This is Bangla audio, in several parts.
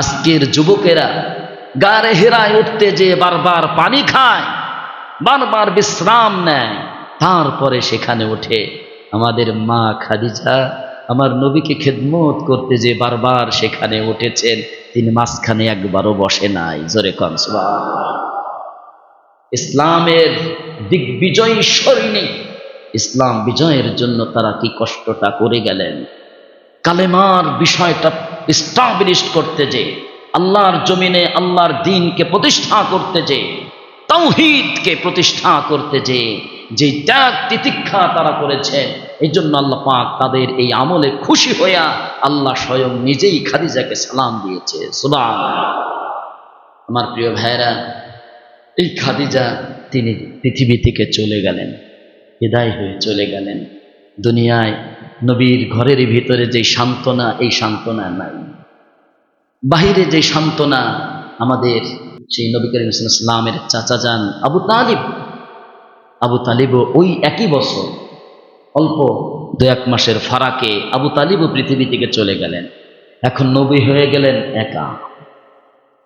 আজকের যুবকেরা গারে হেরায় উঠতে যে বারবার পানি খায়, বারবার বিশ্রাম নেয়, তারপরে সেখানে ওঠে। আমাদের মা খাদিজা আমার নবীকে খেদমত করতে যে বারবার সেখানে উঠেছেন, তিনি মাঝখানে একবারও বসে নাই। জোরে কোন সুবহানাল্লাহ। ইসলামের দিগ্বিজয়ী সৈনিক, ইসলাম বিজয়ের জন্য তারা কি কষ্টটা করে গেলেন। কালেমার বিষয়টা এস্টাবলিশ করতে যে, আল্লাহর জমিনে আল্লাহর দ্বীনকে প্রতিষ্ঠা করতে যে, তাওহীদকে প্রতিষ্ঠা করতে যে ত্যাগ তিতিক্ষা তারা করেছে, এই জন্য আল্লাহ পাক তাদের এই আমলে খুশি হইয়া আল্লাহ স্বয়ং নিজেই খাদিজাকে সালাম দিয়েছে। সুবহানাল্লাহ। আমার প্রিয় ভাইরা, এই খাদিজা তিনি পৃথিবী থেকে চলে গেলেন, বিদায় হয়ে চলে গেলেন। দুনিয়ায় নবীর ঘরের ভিতরে যে সান্ত্বনা, এই সান্ত্বনা নাই। বাহিরে যে সান্ত্বনা, আমাদের সেই নবী করিম সাল্লাল্লাহু আলাইহি ওয়াসাল্লামের চাচা যান আবু তালিবও ওই একই বছর, অল্প 2-1 মাসের ফারাকে আবু তালিবও পৃথিবী থেকে চলে গেলেন। এখন নবী হয়ে গেলেন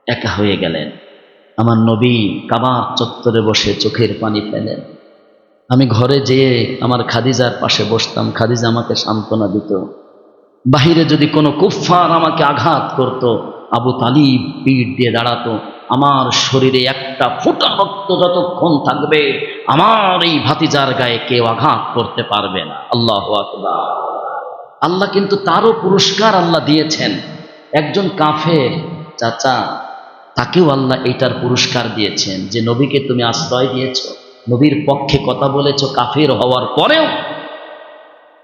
একা হয়ে গেলেন। আমার নবী কাবা চত্বরে বসে চোখের পানি ফেলেন। আমি ঘরে যেয়ে আমার খাদিজার পাশে বসতাম, খাদিজা আমাকে সান্ত্বনা দিত। বাহিরে যদি কোনো কুফফার আমাকে আঘাত করত, আবু তালিব পিঠ দিয়ে দাঁড়াতো। আমার শরীরে একটা ফোঁটা রক্ত যতক্ষণ থাকবে, আমার এই ভাতিজার গায়ে কেউ আঘাত করতে পারবে না। আল্লাহু আকবার। আল্লাহ কিন্তু তারও পুরস্কার আল্লাহ দিয়েছেন। একজন কাফের চাচা, তাকেও আল্লাহ এইটার পুরস্কার দিয়েছেন যে নবীকে তুমি আশ্রয় দিয়েছ, নবীর পক্ষে কথা বলেছ, কাফের হওয়ার পরেও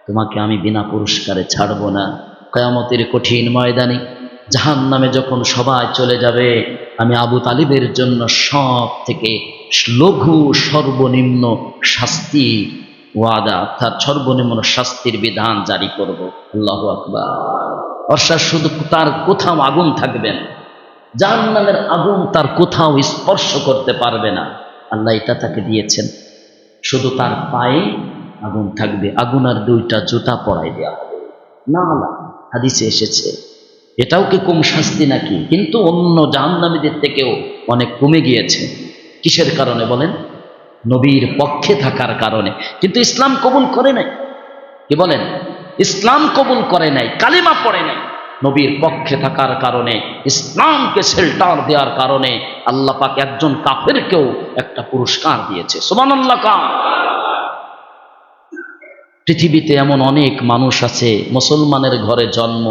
তোমাকে আমি বিনা পুরস্কারে ছাড়ব না। কিয়ামতের কঠিন ময়দানে জাহান্নামে যখন সবাই চলে যাবে, আমি আবু তালিবের জন্য সব থেকে লঘু সর্বনিম্ন শাস্তি ওয়াদা, অর্থাৎ সর্বনিম্ন শাস্তির বিধান জারি করব। আল্লাহু আকবার। অর্থাৎ শুধু তার কোথাও আগুন থাকবে না, জাহান্নামের আগুন তার কোথাও স্পর্শ করতে পারবে না। আল্লাহ এটা তাকে দিয়েছেন। শুধু তার পায়ে আগুন থাকবে, আগুন আর 2টা জুতা পরাই দেওয়া হবে। না, হাদিসে এসেছে। এটাও কি কম শাস্তি নাকি? কিন্তু অন্য জাহান্নামীদের থেকেও অনেক কমে গিয়েছে। কিসের কারণে বলেন? নবীর পক্ষে থাকার কারণে। কিন্তু ইসলাম কবুল করে নাই। কি বলেন? ইসলাম কবুল করে নাই, কালিমা পড়ে নাই। নবীর পক্ষে থাকার কারণে, ইসলামকে শেল্টার দেওয়ার কারণে আল্লাহ পাক একজন কাফেরকেও একটা পুরস্কার দিয়েছে। সুবহানাল্লাহ। পৃথিবীতে এমন অনেক মানুষ আছে, মুসলমানের ঘরে জন্ম,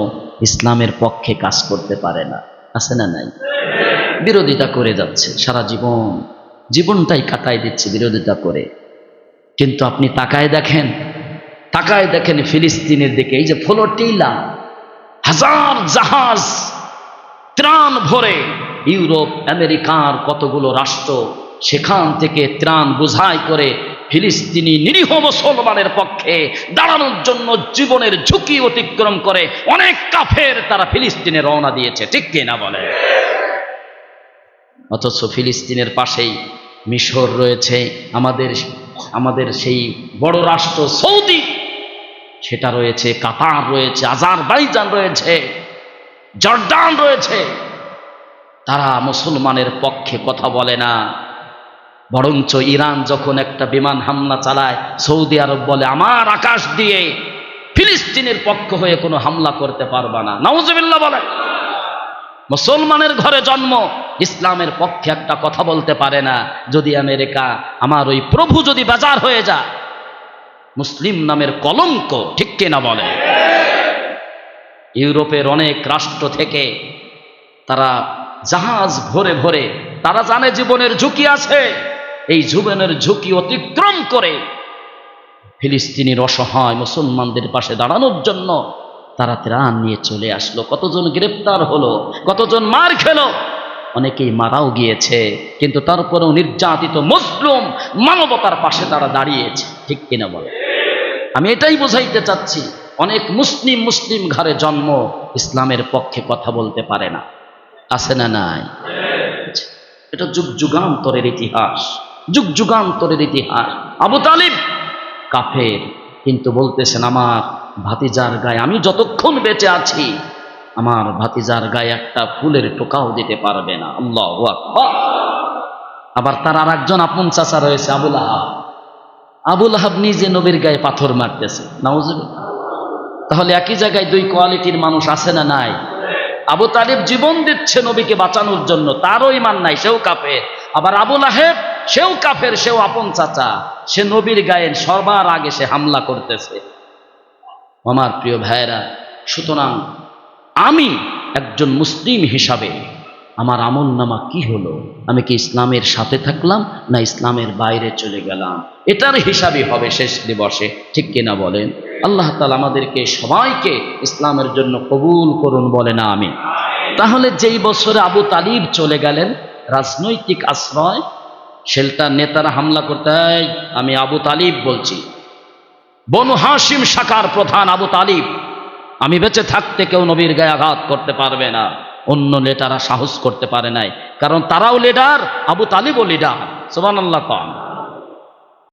ইসলামের পক্ষে কাজ করতে পারে না। আছে না নাই? বিরোধিতা করে যাচ্ছে সারা জীবনটাই কাটায় দিচ্ছে বিরোধিতা করে। কিন্তু আপনি তাকায় দেখেন ফিলিস্তিনের দিকে। এই যে ফ্লোটিলা, হাজার জাহাজ ত্রাণ ভরে ইউরোপ আমেরিকার কতগুলো রাষ্ট্র, সেখান থেকে ত্রাণ বোঝাই করে ফিলিস্তিনি নিরীহ মুসলমানের পক্ষে দাঁড়ানোর জন্য জীবনের ঝুঁকি অতিক্রম করে অনেক কাফের তারা ফিলিস্তিনে রওনা দিয়েছে। ঠিক কিনা বলে? অথচ ফিলিস্তিনের পাশেই মিশর রয়েছে, আমাদের সেই বড় রাষ্ট্র সৌদি, সেটা রয়েছে, কাতার রয়েছে, আজারবাইজান রয়েছে, জর্ডান রয়েছে। তারা মুসলমানের পক্ষে কথা বলে না। বরঞ্চ ইরান যখন একটা বিমান হামলা চালায়, সৌদি আরব বলে আমার আকাশ দিয়ে ফিলিস্তিনের পক্ষ হয়ে কোনো হামলা করতে পারবা না। নাউজুবিল্লাহ বলে। মুসলমানের ঘরে জন্ম, ইসলামের পক্ষে একটা কথা বলতে পারে না। যদি আমেরিকা, আমার ওই প্রভু যদি বাজার হয়ে যায়, মুসলিম নামের কলঙ্ক। ঠিক কিনা বলে? ইউরোপের অনেক রাষ্ট্র থেকে তারা জাহাজ ভরে ভরে, তারা জানে জীবনের ঝুঁকি আছে, এই জীবনের ঝুঁকি অতিক্রম করে ফিলিস্তিনির অসহায় মুসলমানদের পাশে দাঁড়ানোর জন্য তারা ত্রাণ নিয়ে চলে আসলো। কতজন গ্রেপ্তার হলো, কতজন মার খেলো, অনেকেই মারাও গিয়েছে। কিন্তু তারপরেও নির্যাতিত মুসলিম মানবতার পাশে তারা দাঁড়িয়েছে। ঠিক কিনা বলে? আমি এটাই বোঝাইতে চাচ্ছি, অনেক মুসলিম ঘরে জন্ম, ইসলামের পক্ষে কথা বলতে পারে না। আছে না নাই? এটা যুগান্তরের ইতিহাস, যুগান্তরের ইতিহাস। আবু তালিব কাফের, কিন্তু বলতেছেন আমার ভাতিজার গায়ে আমি যতক্ষণ বেঁচে আছি আমার ভাতিজার গায়ে একটা ফুলের টোকাও দিতে পারবে না। আল্লাহু আকবার। আবার তার আর একজন আপন চাচা রয়েছে আবুল আহাব। আবুল আহাব নিজে নবীর গায়ে পাথর মারতেছে, নাউজুবিল্লাহ। তাহলে একই জায়গায় দুই কোয়ালিটির মানুষ আছে না নাই? আবু তালিব জীবন দিচ্ছে নবীকে বাঁচানোর জন্য, তারও ঈমান নাই, সেও কাফের। আবার আবুল আহাব, সেও কাফের, সেও আপন চাচা, সে নবীর গায়ে সবার আগে সে হামলা করতেছে। আমার প্রিয় ভাইয়েরা, সুতরাং আমি একজন মুসলিম হিসাবে আমার আমলনামা কি হলো? আমি কি ইসলামের সাথে থাকলাম না ইসলামের বাইরে চলে গেলাম? এটার হিসাবই হবে শেষ দিবসে, ঠিক কিনা বলেন? আল্লাহ তাআলা আমাদেরকে সবাইকে ইসলামের জন্য কবুল করুন, বলে না আমি। তাহলে যেই বছরে আবু তালিব চলে গেলেন, রাজনৈতিক আশ্রয়, শেল্টার নেতারা হামলা করতে, আমি আবু তালিব বলছি, বনু হাশিম শাখার প্রধান আবু তালিব, আমি বেঁচে থাকতে কেউ নবীর গায়ে আঘাত করতে পারবে না। অন্য নেতারা সাহস করতে পারে নাই, কারণ তারাও লিডার, আবু তালিবও লিডার। সুবহানাল্লাহ।